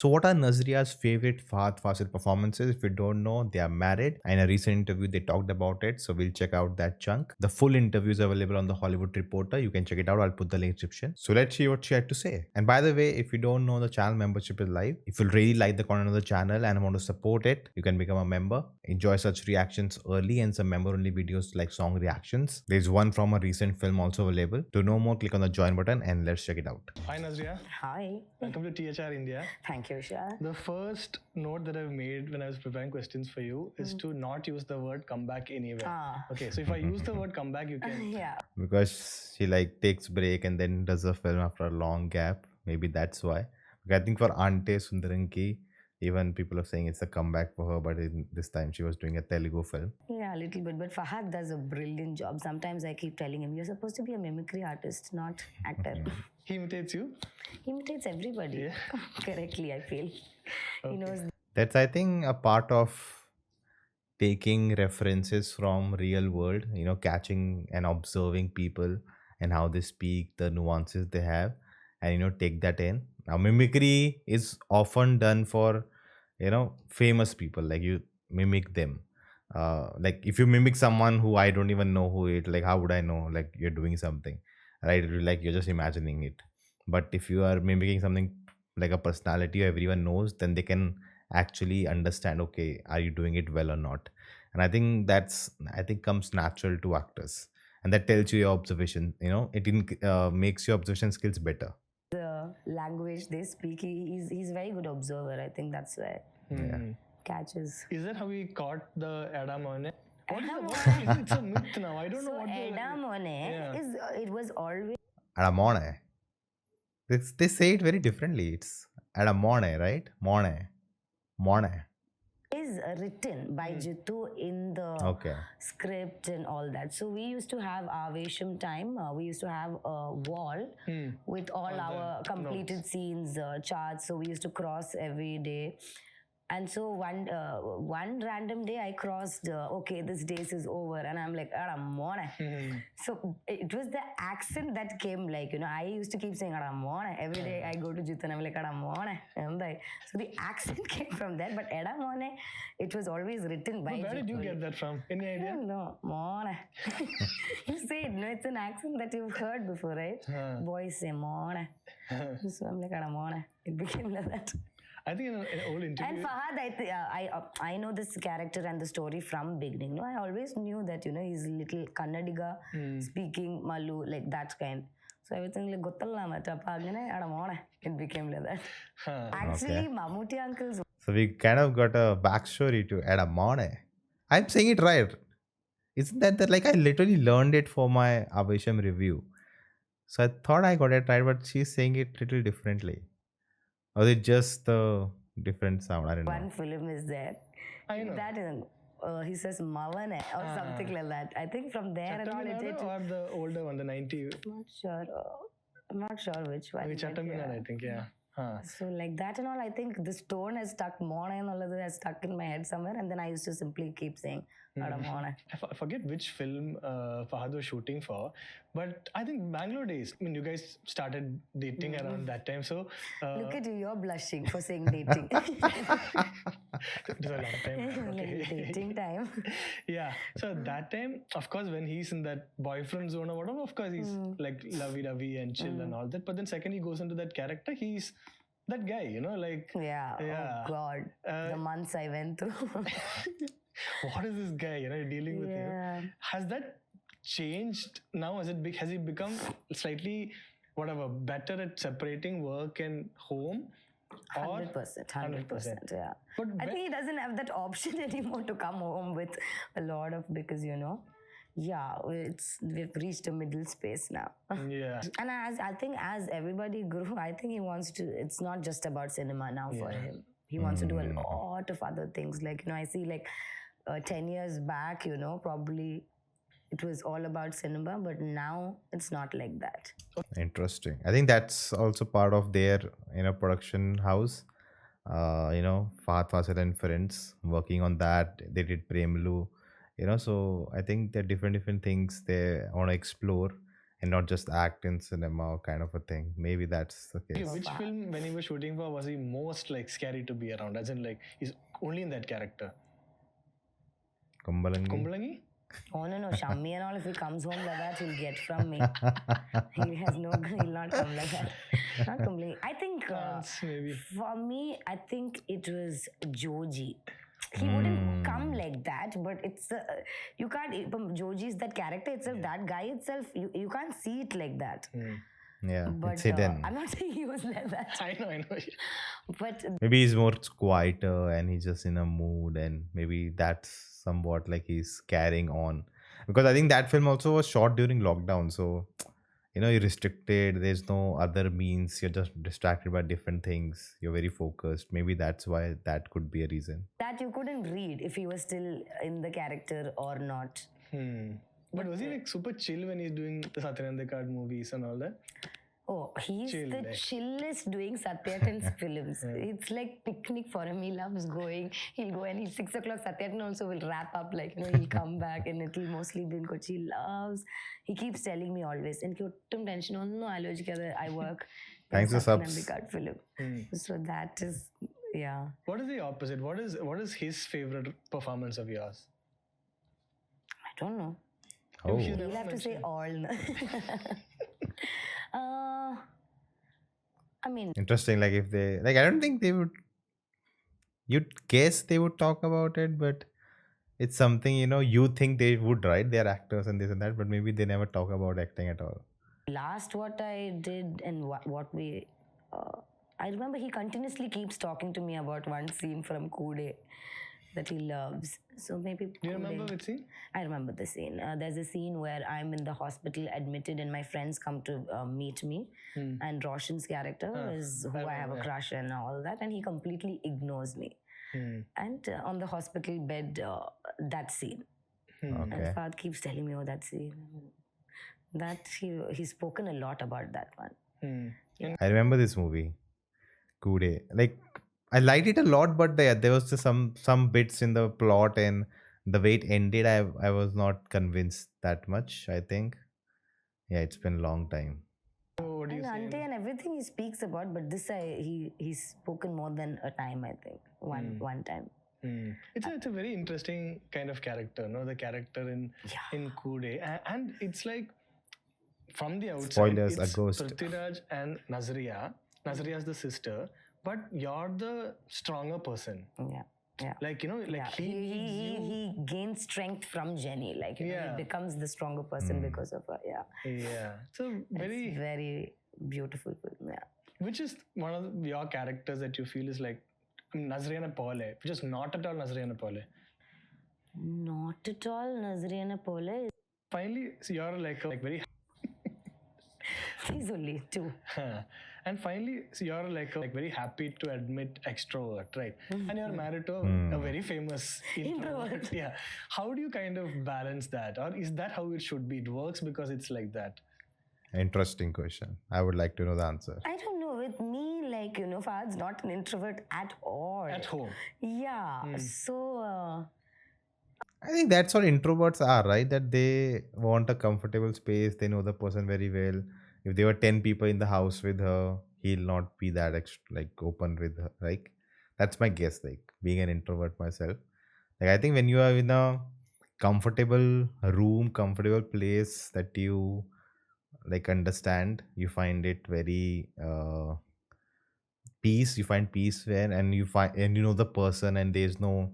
So, what are Nazriya's favorite Fahad Fasil performances? If you don't know, they are married. In a recent interview, they talked about it. So, we'll check out that chunk. The full interview is available on the Hollywood Reporter. You can check it out. I'll put the link in the description. So, let's see what she had to say. And by the way, if you don't know, the channel membership is live. If you really like the content of the channel and want to support it, you can become a member. Enjoy such reactions early and some member only videos like song reactions. There's one from a recent film also available. To know more, click on the join button and let's check it out. Hi Nazriya. Hi. Welcome to THR India. Thank you, Vishal. The first note that I've made when I was preparing questions for you is to not use the word comeback anywhere. Okay, so if I use the word comeback, you can. Yeah. Because she like takes break and then does a film after a long gap. Maybe that's why. I think for Ante Sundaranki, even people are saying it's a comeback for her, but this time she was doing a Telugu film. Yeah, a little bit. But Fahad does a brilliant job. Sometimes I keep telling him, you're supposed to be a mimicry artist, not actor. He imitates you? He imitates everybody. Yeah. Correctly, I feel. Okay. He knows. That's, I think, a part of taking references from real world, catching and observing people and how they speak, the nuances they have, and take that in. Now mimicry is often done for famous people, like you mimic them. Like if you mimic someone who I don't even know who it, like how would I know like you're doing something, right? Like you're just imagining it. But if you are mimicking something like a personality everyone knows, then they can actually understand, okay, are you doing it well or not? And I think comes natural to actors, and that tells you your observation, makes your observation skills better. The language they speak, he's a very good observer. I think that's where catches. Is that how we caught the Edamone? It's a myth now. I don't know So what Edamone is. It was always Adamone. They say it very differently. It's Adamone, right? Mone. is written by Jitu in the Okay. script and all that. So we used to have our Vesham time. We used to have a wall with all our completed scenes, charts. So we used to cross every day. And so one random day I crossed, okay, this days is over. And I'm like, Adamone. So it was the accent that came like, I used to keep saying Adamone. Every day I go to Jitu and I'm like, Adamone. So the accent came from there. But Edamone, it was always written by Where did you get that from? Any idea? No, Mone. You say it, no, it's an accent that you've heard before, right? Boys say Mone. So I'm like, Adamone. It became like that. I think in an old interview. And Fahad, I know this character and the story from beginning. No, I always knew that he's little Kannadiga speaking Malu like that kind. So everything like gottalla matappa agane adamone. It became like that. Actually, Mammootty uncles. So we kind of got a backstory to Adamone. I'm saying it right. Isn't that like I literally learned it for my Avesham review. So I thought I got it right, but she's saying it little differently. Or is it just the different sound? I don't know. One film is there. I know. That is, he says Mavane or something like that. I think from there and all it. Or the older one, the 90. I'm not sure. I'm not sure which one. I think, yeah. So like that and all, I think this tone has stuck, Mona and all of that has stuck in my head somewhere, and then I used to simply keep saying Mona. I forget which film Fahad was shooting for, but I think Bangalore days. I mean, you guys started dating around that time, so look at you, you're blushing for saying dating. it was a lot of time. Okay. Dating time. Yeah. So at that time, of course, when he's in that boyfriend zone or whatever, of course he's like lovey-dovey and chill and all that. But then second he goes into that character, he's that guy, like yeah. Oh God, the months I went through. What is this guy, dealing with you? Has that changed now? Has he become slightly better at separating work and home? 100%, yeah. But I think he doesn't have that option anymore to come home with a lot of, because we've reached a middle space now. Yeah. And I think as everybody grew, I think he wants to, it's not just about cinema now for him. He wants to do a lot of other things. Like, I see like 10 years back, probably it was all about cinema, but now it's not like that. Interesting. I think that's also part of their production house. Fahad Fasil and friends working on that. They did Premlu. So I think there are different things they want to explore, and not just act in cinema or kind of a thing. Maybe that's the Okay, case. which film, when he was shooting for, was he most like scary to be around? As in, like, he's only in that character. Kumbalangi. Kumbalangi? Oh no, Shammi and all, if he comes home like that, he'll get from me. He'll not come like that. Not completely. I think Maybe. for me, I think it was Joji. He wouldn't come like that, but it's you can't. Joji is that character itself, that guy itself. You can't see it like that. Yeah, But it's hidden. I'm not saying he was like that. I know. But Maybe he's more quieter and he's just in a mood, and maybe that's somewhat like he's carrying on. Because I think that film also was shot during lockdown, so you're restricted. There's no other means. You're just distracted by different things. You're very focused. Maybe that's why that could be a reason. that you couldn't read if he was still in the character or not. But was he like super chill when he's doing the Satyananda Card movies and all that? Oh, he's Chill, the like. chillest doing Satyatan's films. It's like picnic for him. He loves going. He'll go and 6 o'clock Satyatan also will wrap up. Like, he'll come back and it'll mostly be in Kochi. He loves. He keeps telling me always. And tension on no I work. Thanks for subs. Satyananda Card film. So that is, yeah. What is the opposite? What is his favorite performance of yours? I don't know. Oh, You'll have to say all. I mean, interesting. Like if they I don't think they would. You'd guess they would talk about it, but it's something you think they would, right? They're actors and this and that, but maybe they never talk about acting at all. last what I did and what we I remember he continuously keeps talking to me about one scene from Kude that he loves. So maybe Do you remember which scene? I remember the scene. There's a scene where I'm in the hospital admitted and my friends come to meet me, and Roshan's character is who I have a crush and all that, and he completely ignores me. And on the hospital bed, that scene. And Okay. Fahad keeps telling me, oh, that scene. That he's spoken a lot about that one. I remember this movie, Kude. Like I liked it a lot, but there was just some bits in the plot and the way it ended. I was not convinced that much. I think, yeah, it's been a long time. Oh, what do you And say? Ante and everything he speaks about, but this he's spoken more than a time. I think one time. It's a very interesting kind of character, no? The character in Kude, and it's like from the outside, Spoilers, a it's ghost. Prithviraj and Nazriya. Nazriya is the sister, but you're the stronger person. Yeah. Like He gains strength from Jenny. Like he becomes the stronger person because of her. Yeah. Yeah. So very, very beautiful film. Yeah. Which is one of your characters that you feel is like Nazriya Pole, which is not at all Nazriya Pole. Not at all Nazriya Pole. Finally, so you're like very. He's only two. And finally, so you're like very happy to admit extrovert, right? And you're married to a very famous introvert. Yeah. How do you kind of balance that? Or is that how it should be? It works because it's like that. Interesting question. I would like to know the answer. I don't know. With me, like, Fahad's not an introvert at all. At home. Yeah. So. I think that's what introverts are, right? That they want a comfortable space. They know the person very well. If there were 10 people in the house with her, he'll not be that open with her. Like that's my guess. Like being an introvert myself, like I think when you are in a comfortable room, comfortable place that you understand, you find it very peace. You find peace there, and you know the person, and there's no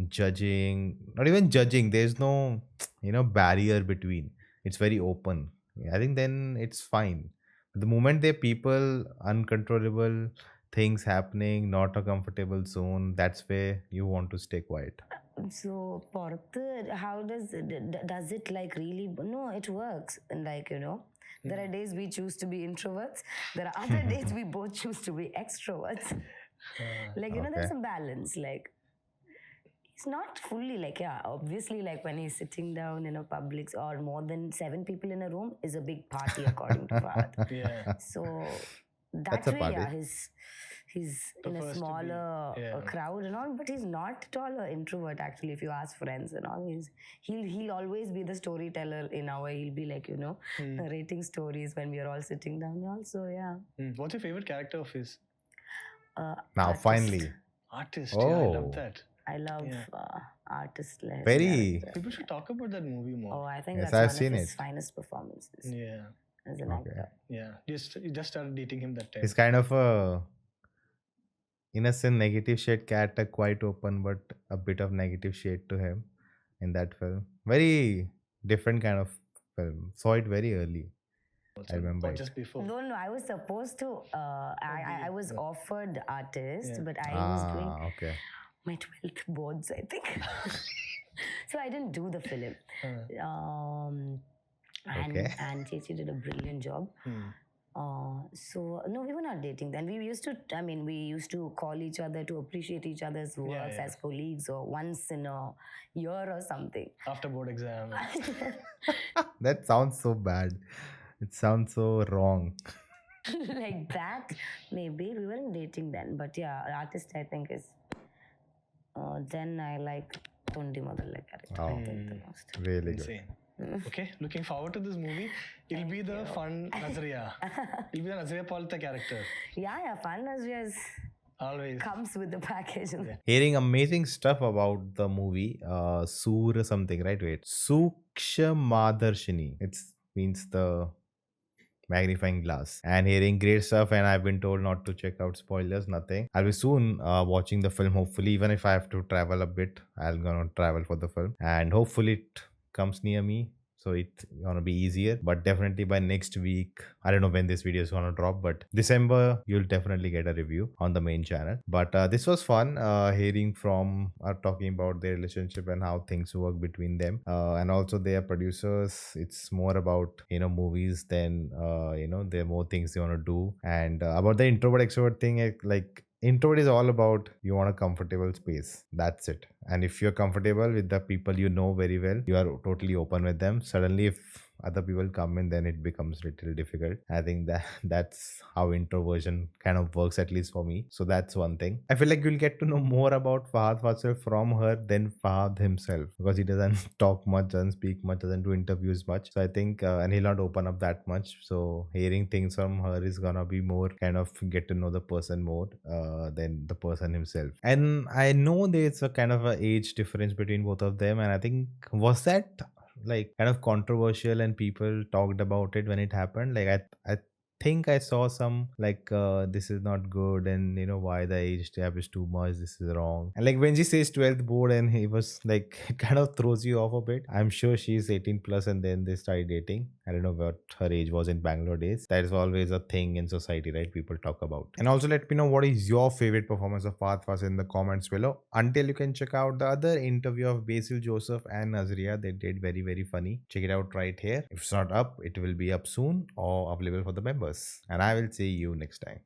judging, not even judging. There's no barrier between. It's very open. I think then it's fine. The moment there are people, uncontrollable things happening, not a comfortable zone, that's where you want to stay quiet. So, how does it like really? No, it works. And like, there are days we choose to be introverts. There are other days we both choose to be extroverts. Like, there's a balance. Like, it's not fully like, obviously, like when he's sitting down in a Publix or more than 7 people in a room is a big party according to Fahad. Yeah. So, That's a way, party. he's The in a first to be- smaller yeah. crowd and all, but he's not at all an introvert actually. If you ask friends and all, he'll always be the storyteller in our way. He'll be like, narrating stories when we are all sitting down and all. So yeah. What's your favorite character of his? Now, Artist. finally. Artist. Yeah, I love Oh. that. I love Yeah. artist led Very. character. People should talk about that movie more. Oh, I think Yes, that's I've one seen of his it. finest performances Yeah. as an Okay. actor. Yeah. You just started dating him that time. He's kind of a innocent negative shade character, quite open, but a bit of negative shade to him in that film. Very different kind of film. Saw it very early. I remember Or it. just before. No, I was supposed to. I was offered artist, Yeah. but I was doing Okay. my 12th boards, I think. So I didn't do the film. Okay. And Chechi did a brilliant job. So no, we were not dating then. We used to call each other to appreciate each other's works as colleagues, or once in a year or something. After board exam. That sounds so bad. It sounds so wrong. Like that, maybe we weren't dating then, but yeah, artist I think is. Then I like Tondi Madalla character. I think the most. Really good. Insane. Okay, looking forward to this movie. It'll be the fun Nazriya. It'll be the Nazriya Polita character. Yeah, fun Nazriya Always. comes with the package. Hearing amazing stuff about the movie, Sur something, right? Wait. Sookshmadarshini. It means the magnifying glass. And hearing great stuff, and I've been told not to check out spoilers, nothing. I'll be soon watching the film, hopefully. Even if I have to travel a bit, I'll gonna travel for the film. And hopefully it comes near me, so it's gonna be easier. But definitely by next week, I don't know when this video is gonna drop, but December you'll definitely get a review on the main channel. But this was fun hearing from talking about their relationship and how things work between them, and also their producers. It's more about movies than there are more things they want to do. And about the introvert extrovert thing, like introvert is all about you want a comfortable space. That's it. And if you're comfortable with the people you know very well, you are totally open with them. Suddenly, if other people come in, then it becomes little difficult. I think that's how introversion kind of works, at least for me. So that's one thing. I feel like you'll get to know more about Fahad Fasil from her than Fahad himself, because he doesn't talk much, doesn't speak much, doesn't do interviews much. So I think and he'll not open up that much. So hearing things from her is gonna be more kind of get to know the person more than the person himself. And I know there's a kind of a age difference between both of them, and I think was that like kind of controversial and people talked about it when it happened. Like I think I saw some like this is not good, and why the age gap is too much, this is wrong. And like when she says 12th board, and he was like it kind of throws you off a bit. I'm sure she's 18 plus and then they started dating. I don't know what her age was in Bangalore days. That is always a thing in society, right? People talk about. And also let me know what is your favorite performance of Fahad Fasil in the comments below. Until you can check out the other interview of Basil Joseph and Nazriya. They did very funny. Check it out right here. If it's not up, it will be up soon or available for the members. And I will see you next time.